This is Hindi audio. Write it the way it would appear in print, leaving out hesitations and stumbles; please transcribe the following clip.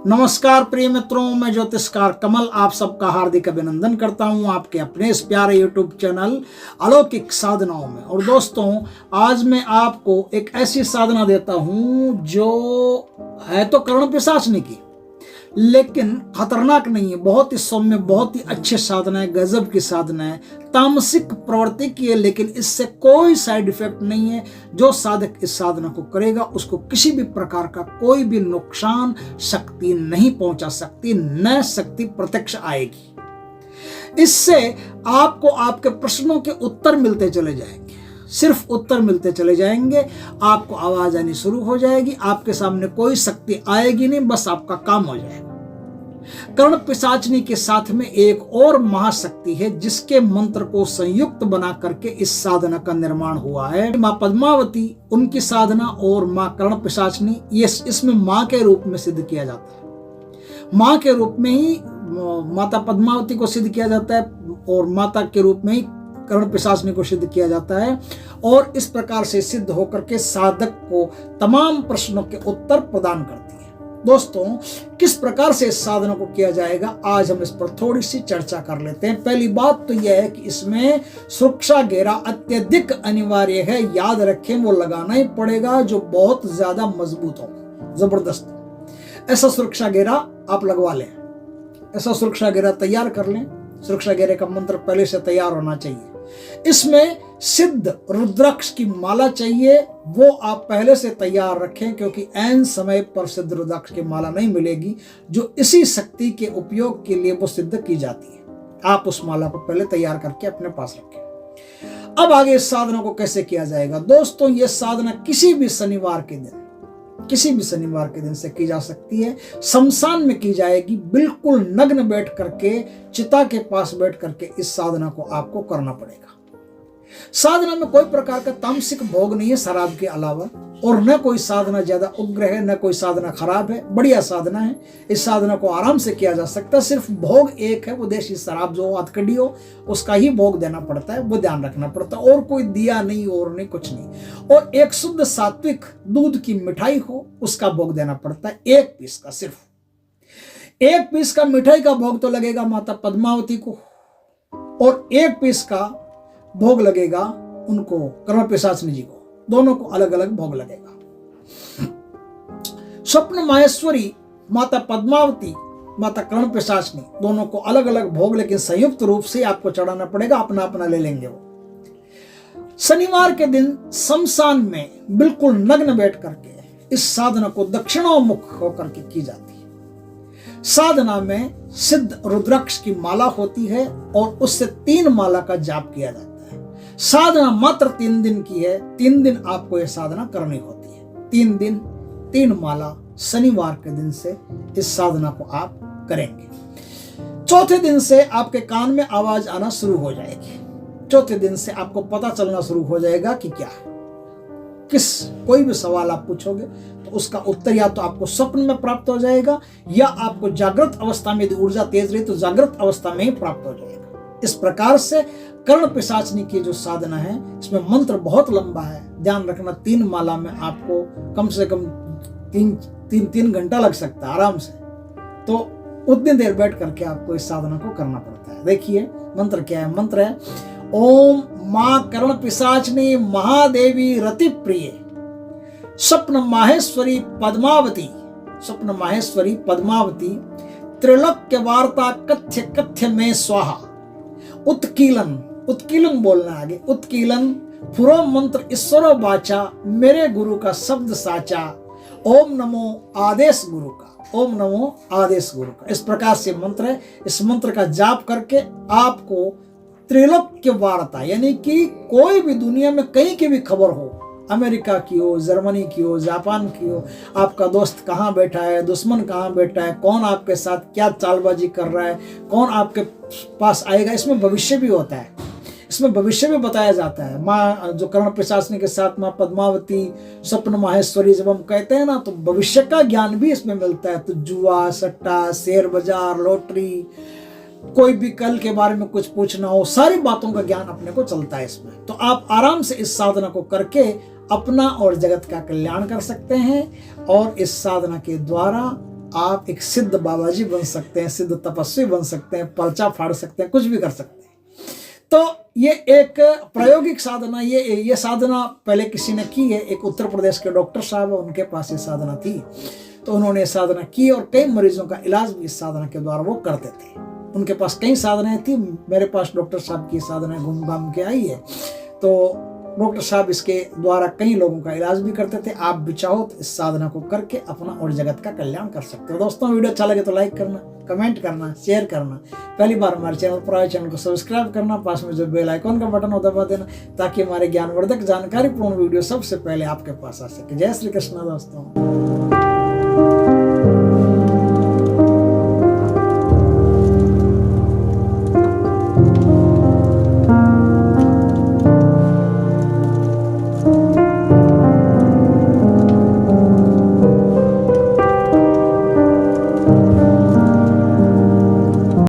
नमस्कार प्रिय मित्रों, मैं ज्योतिषकार कमल आप सबका हार्दिक अभिनंदन करता हूं आपके अपने इस प्यारे YouTube चैनल अलौकिक साधनाओं में। और दोस्तों, आज मैं आपको एक ऐसी साधना देता हूं जो है तो कर्ण पिशाचनी की, लेकिन खतरनाक नहीं है। बहुत ही सौम्य, बहुत ही अच्छी साधना है, गजब की साधना है, तामसिक प्रवृत्ति की है, लेकिन इससे कोई साइड इफेक्ट नहीं है। जो साधक इस साधना को करेगा उसको किसी भी प्रकार का कोई भी नुकसान शक्ति नहीं पहुंचा सकती, न शक्ति प्रत्यक्ष आएगी। इससे आपको आपके प्रश्नों के उत्तर मिलते चले जाएंगे, सिर्फ उत्तर मिलते चले जाएंगे। आपको आवाज आनी शुरू हो जाएगी, आपके सामने कोई शक्ति आएगी नहीं, बस आपका काम हो जाएगा। कर्ण पिशाचनी के साथ में एक और महाशक्ति है जिसके मंत्र को संयुक्त बना करके इस साधना का निर्माण हुआ है। माँ पद्मावती, उनकी साधना, और माँ कर्ण पिशाचनी, ये इसमें माँ के रूप में सिद्ध किया जाता है। माँ के रूप में ही माता पद्मावती को सिद्ध किया जाता है और माता के रूप में ही कर्ण पिशाचनी को सिद्ध किया जाता है। और इस प्रकार से सिद्ध होकर के साधक को तमाम प्रश्नों के उत्तर प्रदान करती है। दोस्तों, किस प्रकार से इस साधना को किया जाएगा, आज हम इस पर थोड़ी सी चर्चा कर लेते हैं। पहली बात तो यह है कि इसमें सुरक्षा घेरा अत्यधिक अनिवार्य है। याद रखें, वो लगाना ही पड़ेगा जो बहुत ज्यादा मजबूत हो, जबरदस्त। ऐसा सुरक्षा घेरा आप लगवा लें, ऐसा सुरक्षा घेरा तैयार कर लें। सुरक्षा घेरे का मंत्र पहले से तैयार होना चाहिए। इसमें सिद्ध रुद्राक्ष की माला चाहिए, वो आप पहले से तैयार रखें, क्योंकि ऐन समय पर सिद्ध रुद्राक्ष की माला नहीं मिलेगी जो इसी शक्ति के उपयोग के लिए वो सिद्ध की जाती है। आप उस माला को पहले तैयार करके अपने पास रखें। अब आगे इस साधना को कैसे किया जाएगा। दोस्तों, यह साधना किसी भी शनिवार के दिन से की जा सकती है। शमशान में की जाएगी, बिल्कुल नग्न बैठ करके, चिता के पास बैठ करके इस साधना को आपको करना पड़ेगा। साधना में कोई प्रकार का तामसिक भोग नहीं है शराब के अलावा, और न कोई साधना ज्यादा उग्र है, न कोई साधना खराब है, बढ़िया साधना है। इस साधना को आराम से किया जा सकता है। सिर्फ भोग एक है, वो देशी शराब जो अधकड़ी हो उसका ही भोग देना पड़ता है, वो ध्यान रखना पड़ता है। और कोई दिया नहीं, और नहीं, कुछ नहीं। और एक शुद्ध सात्विक दूध की मिठाई हो, उसका भोग देना पड़ता है, 1 पीस का। सिर्फ 1 पीस का मिठाई का भोग तो लगेगा माता पद्मावती को, और 1 पीस का भोग लगेगा उनको, कर्ण पिशाचनी जी को। दोनों को अलग अलग भोग लगेगा। स्वप्न माहेश्वरी माता पद्मावती, माता कर्ण पिशाचनी, दोनों को अलग अलग भोग, लेकिन संयुक्त रूप से आपको चढ़ाना पड़ेगा। अपना अपना ले लेंगे वो। शनिवार के दिन शमशान में बिल्कुल नग्न बैठ करके इस साधना को दक्षिणोमुख होकर के की जाती है। साधना में सिद्ध रुद्राक्ष की माला होती है और उससे 3 माला का जाप किया जाता है। साधना मात्र 3 दिन की है। 3 दिन आपको यह साधना करनी होती है। 3 दिन 3 माला शनिवार के दिन से इस साधना को आप करेंगे। चौथे दिन से आपके कान में आवाज आना शुरू हो जाएगी। चौथे दिन से आपको पता चलना शुरू हो जाएगा कि क्या है। कोई भी सवाल आप पूछोगे तो उसका उत्तर या तो आपको स्वप्न में प्राप्त हो जाएगा, या आपको जागृत अवस्था में, यदि ऊर्जा तेज रही तो जागृत अवस्था में ही प्राप्त हो जाएगा। इस प्रकार से कर्ण पिशाचनी की जो साधना है, इसमें मंत्र बहुत लंबा है। ध्यान रखना, 3 माला में आपको कम से कम 3 घंटा लग सकता है आराम से। तो उतनी देर बैठ करके आपको इस साधना को करना पड़ता है। देखिए मंत्र क्या है। मंत्र है, ओम मां कर्ण पिशाचनी महादेवी रति प्रिय स्वप्न माहेश्वरी पद्मावती, स्वप्न माहेश्वरी पद्मावती, त्रिलोक्य वार्ता कथ्य कथ्य में स्वाहा। उत्कीलन, उत्कीलन बोलना आगे, उत्कीलन पुरो मंत्र ईश्वरो वाचा, मेरे गुरु का शब्द साचा, ओम नमो आदेश गुरु का, ओम नमो आदेश गुरु का। इस प्रकार से मंत्र है। इस मंत्र का जाप करके आपको त्रिलोक्य वार्ता, यानी कि कोई भी दुनिया में कहीं की भी खबर हो, अमेरिका की हो, जर्मनी की हो, जापान की हो, आपका दोस्त कहाँ बैठा है, दुश्मन कहाँ बैठा है, कौन आपके साथ क्या चालबाजी कर रहा है, कौन आपके पास आएगा, इसमें भविष्य भी होता है। इसमें भविष्य भी बताया जाता है। माँ जो कर्ण पिशाचनी के साथ माँ पद्मावती, स्वप्न माहेश्वरी जब हम कहते हैं ना, तो भविष्य का ज्ञान भी इसमें मिलता है। तो जुआ, सट्टा, शेयर बाजार, लॉटरी, कोई भी कल के बारे में कुछ पूछना हो, सारी बातों का ज्ञान अपने को चलता है इसमें। तो आप आराम से इस साधना को करके अपना और जगत का कल्याण कर सकते हैं। और इस साधना के द्वारा आप एक सिद्ध बाबाजी बन सकते हैं, सिद्ध तपस्वी बन सकते हैं, पर्चा फाड़ सकते हैं, कुछ भी कर सकते हैं। तो ये एक प्रायोगिक साधना, ये साधना पहले किसी ने की है। एक उत्तर प्रदेश के डॉक्टर साहब, उनके पास ये साधना थी, तो उन्होंने साधना की और कई मरीजों का इलाज भी इस साधना के द्वारा वो करते थे। उनके पास कई साधनाएं थी, मेरे पास डॉक्टर साहब की साधना घूम घाम के आई है। तो डॉक्टर साहब इसके द्वारा कई लोगों का इलाज भी करते थे। आप भी चाहो तो इस साधना को करके अपना और जगत का कल्याण कर सकते हो। दोस्तों, वीडियो अच्छा लगे तो लाइक करना, कमेंट करना, शेयर करना। पहली बार हमारे चैनल पर आए, चैनल को सब्सक्राइब करना, पास में जो बेल आइकॉन का बटन हो दबा देना, ताकि हमारे ज्ञानवर्धक जानकारीपूर्ण वीडियो सबसे पहले आपके पास आ सके। जय श्री कृष्ण दोस्तों।